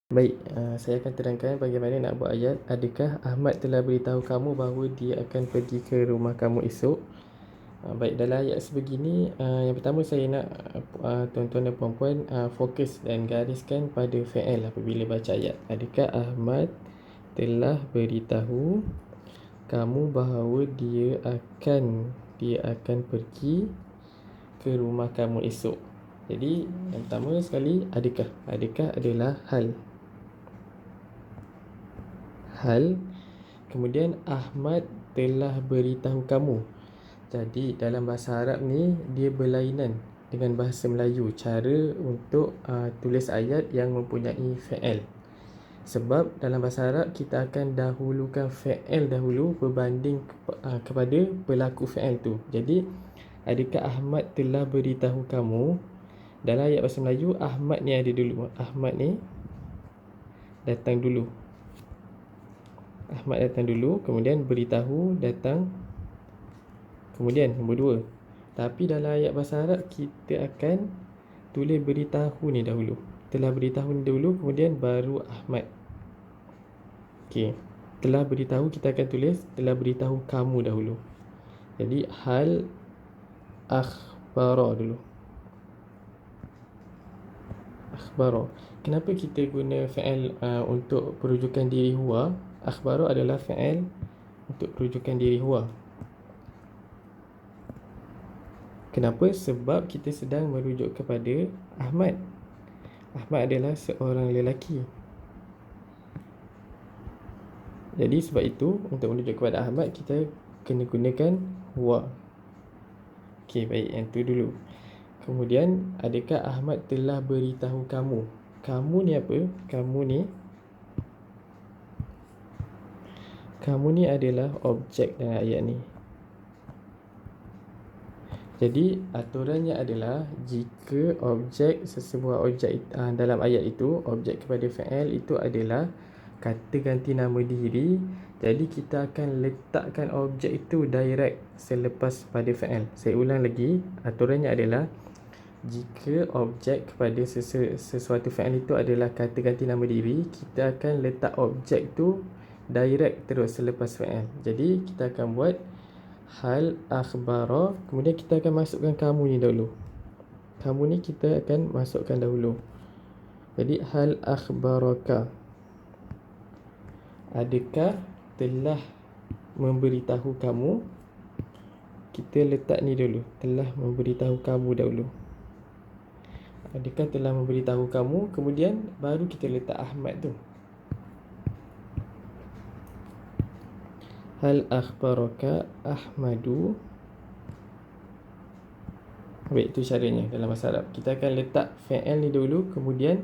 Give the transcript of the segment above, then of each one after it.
Baik, saya akan terangkan bagaimana nak buat ayat. Adakah Ahmad telah beritahu kamu bahawa dia akan pergi ke rumah kamu esok? Baik, dalam ayat sebegini, yang pertama saya nak tuan-tuan dan puan-puan fokus dan gariskan pada fi'il apabila baca ayat. Adakah Ahmad telah beritahu kamu bahawa dia akan pergi ke rumah kamu esok? Jadi, yang pertama sekali, adakah? Adakah adalah hal. Kemudian Ahmad telah beritahu kamu. Jadi dalam bahasa Arab ni dia berlainan dengan bahasa Melayu, cara untuk tulis ayat yang mempunyai fi'il. Sebab dalam bahasa Arab kita akan dahulukan fi'il dahulu berbanding kepada pelaku fi'il tu. Jadi adakah Ahmad telah beritahu kamu? Dalam ayat bahasa Melayu, Ahmad ni ada dulu. Ahmad ni datang dulu. Ahmad datang dulu, kemudian beritahu datang kemudian nombor dua. Tapi dalam ayat bahasa Arab kita akan tulis beritahu ni dahulu. Telah beritahu ni dahulu, kemudian baru Ahmad. Okey. Telah beritahu kita akan tulis telah beritahu kamu dahulu. Jadi hal akhbara dulu. Akhbara. Kenapa kita guna fi'il untuk perujukan diri huwa? Akhbara adalah fi'il untuk perujukan diri huwa. Kenapa? Sebab kita sedang merujuk kepada Ahmad. Ahmad adalah seorang lelaki. Jadi sebab itu untuk merujuk kepada Ahmad kita kena gunakan huwa. Okey, baik, yang tu dulu. Kemudian adakah Ahmad telah beritahu kamu? Kamu ni apa? Kamu ni adalah objek dalam ayat ni. Jadi aturannya adalah jika sesebuah objek dalam ayat itu, objek kepada fi'il itu adalah kata ganti nama diri, jadi kita akan letakkan objek itu direct selepas pada fi'il. Saya ulang lagi, aturannya adalah jika objek kepada sesuatu fi'il itu adalah kata ganti nama diri, kita akan letak objek tu direct terus selepas fi'il. Jadi kita akan buat hal akhbara, kemudian kita akan masukkan kamu ni dahulu. Kamu ni kita akan masukkan dahulu. Jadi hal akhbaraka, adakah telah memberitahu kamu? Kita letak ni dulu, telah memberitahu kamu dahulu. Adakah telah memberitahu kamu, kemudian baru kita letak Ahmad tu. Hal akhbaraka Ahmadu. Baik, itu caranya dalam bahasa Arab. Kita akan letak fi'il ni dulu, kemudian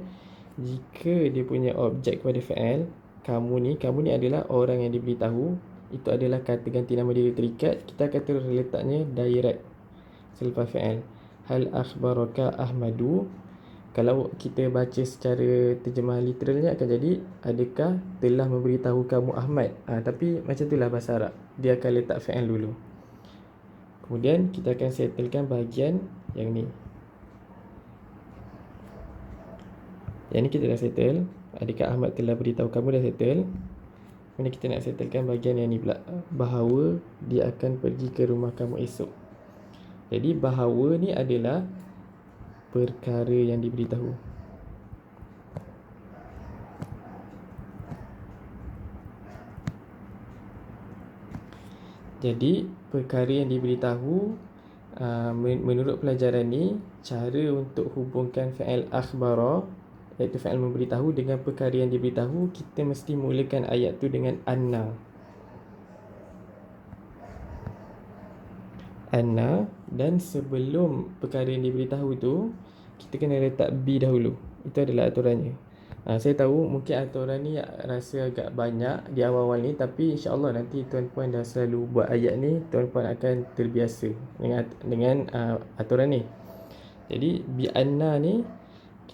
jika dia punya objek kepada fi'il, kamu ni adalah orang yang diberitahu, itu adalah kata ganti nama diri terikat, kita akan terus letaknya direct selepas fi'il. Hal akhbaraka Ahmadu. Kalau kita baca secara terjemahan literalnya akan jadi adakah telah memberitahu kamu Ahmad. Tapi macam itulah bahasa Arab, dia akan letak fi'il dulu. Kemudian kita akan settlekan bahagian yang ni. Yang ni kita dah settle. Adakah Ahmad telah beritahu kamu, dah settle. Kemudian kita nak settlekan bahagian yang ni pula, bahawa dia akan pergi ke rumah kamu esok. Jadi bahawa ni adalah perkara yang diberitahu. Jadi perkara yang diberitahu, menurut pelajaran ni, cara untuk hubungkan fi'il akhbara, iaitu fi'il memberitahu, dengan perkara yang diberitahu, kita mesti mulakan ayat tu dengan anna. Dan sebelum perkara yang diberitahu tu, kita kena letak B dahulu. Itu adalah aturannya. Saya tahu mungkin aturan ni rasa agak banyak di awal-awal ni, tapi insya-Allah nanti tuan-puan dah selalu buat ayat ni, tuan-puan akan terbiasa dengan aturan ni. Jadi bi anna ni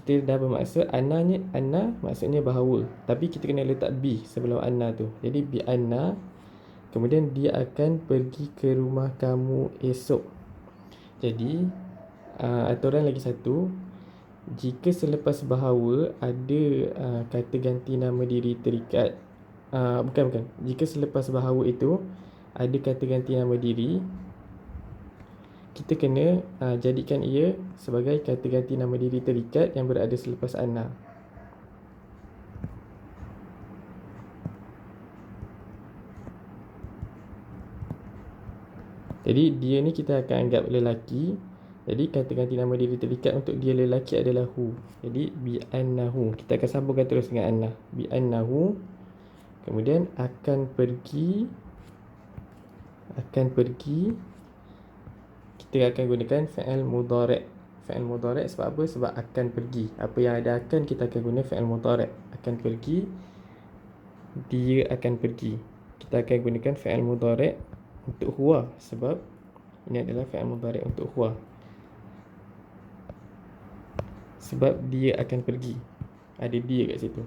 kita dah bermaksud anna maksudnya bahawa, tapi kita kena letak B sebelum anna tu. Jadi bi anna, kemudian dia akan pergi ke rumah kamu esok. Jadi aturan lagi satu, Jika selepas bahawa ada kata ganti nama diri terikat, bukan. Jika selepas bahawa itu ada kata ganti nama diri, kita kena jadikan ia sebagai kata ganti nama diri terikat yang berada selepas anna. Jadi dia ni kita akan anggap lelaki. Jadi kata ganti nama diri terikat untuk dia lelaki adalah hu. Jadi bi annahu. Kita akan sambungkan terus dengan anna. Bi annahu. Kemudian akan pergi. Kita akan gunakan fa'il mudhari'. Fa'il mudhari' sebab apa? Sebab akan pergi. Apa yang ada akan, kita akan guna fa'il mudhari'. Akan pergi. Dia akan pergi. Kita akan gunakan fa'il mudhari' untuk huwa, sebab ini adalah fa'il mudhari' untuk huwa. Sebab dia akan pergi. Ada dia kat situ.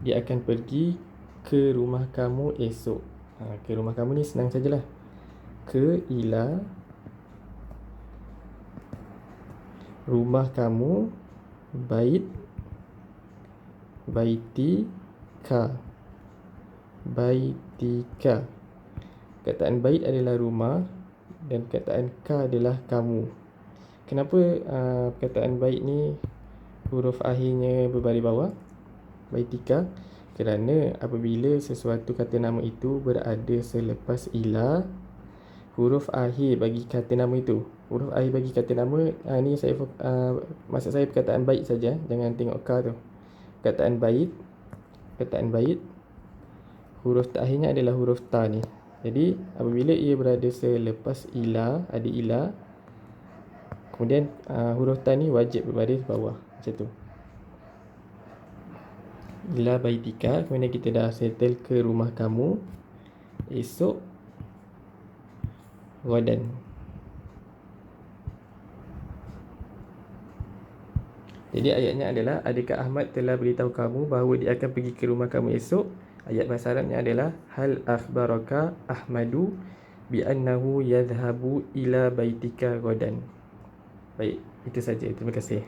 Dia akan pergi ke rumah kamu esok. Ke rumah kamu ni senang sajalah. Ke ila rumah kamu, baitika. Kataan bait adalah rumah dan kataan ka adalah kamu. Kenapa perkataan bait ni huruf akhirnya berbaris bawah? Baitika. Kerana apabila sesuatu kata nama itu berada selepas ila, huruf akhir bagi kata nama itu, huruf akhir bagi kata nama, ni saya maksud saya perkataan bait saja, jangan tengok ka tu. Perkataan bait huruf akhirnya adalah huruf ta ni. Jadi apabila ia berada selepas ila, ada ila, kemudian huruf ta ni wajib berbaris bawah macam tu. Ila baitika. Kemudian kita dah settle ke rumah kamu esok ghadan. Jadi ayatnya adalah, adakah Ahmad telah beritahu kamu bahawa dia akan pergi ke rumah kamu esok? Ayat bahasa Arabnya adalah hal akhbaraka Ahmadu bi annahu yadhhabu ila baitika ghadan. Baik, itu saja. Terima kasih.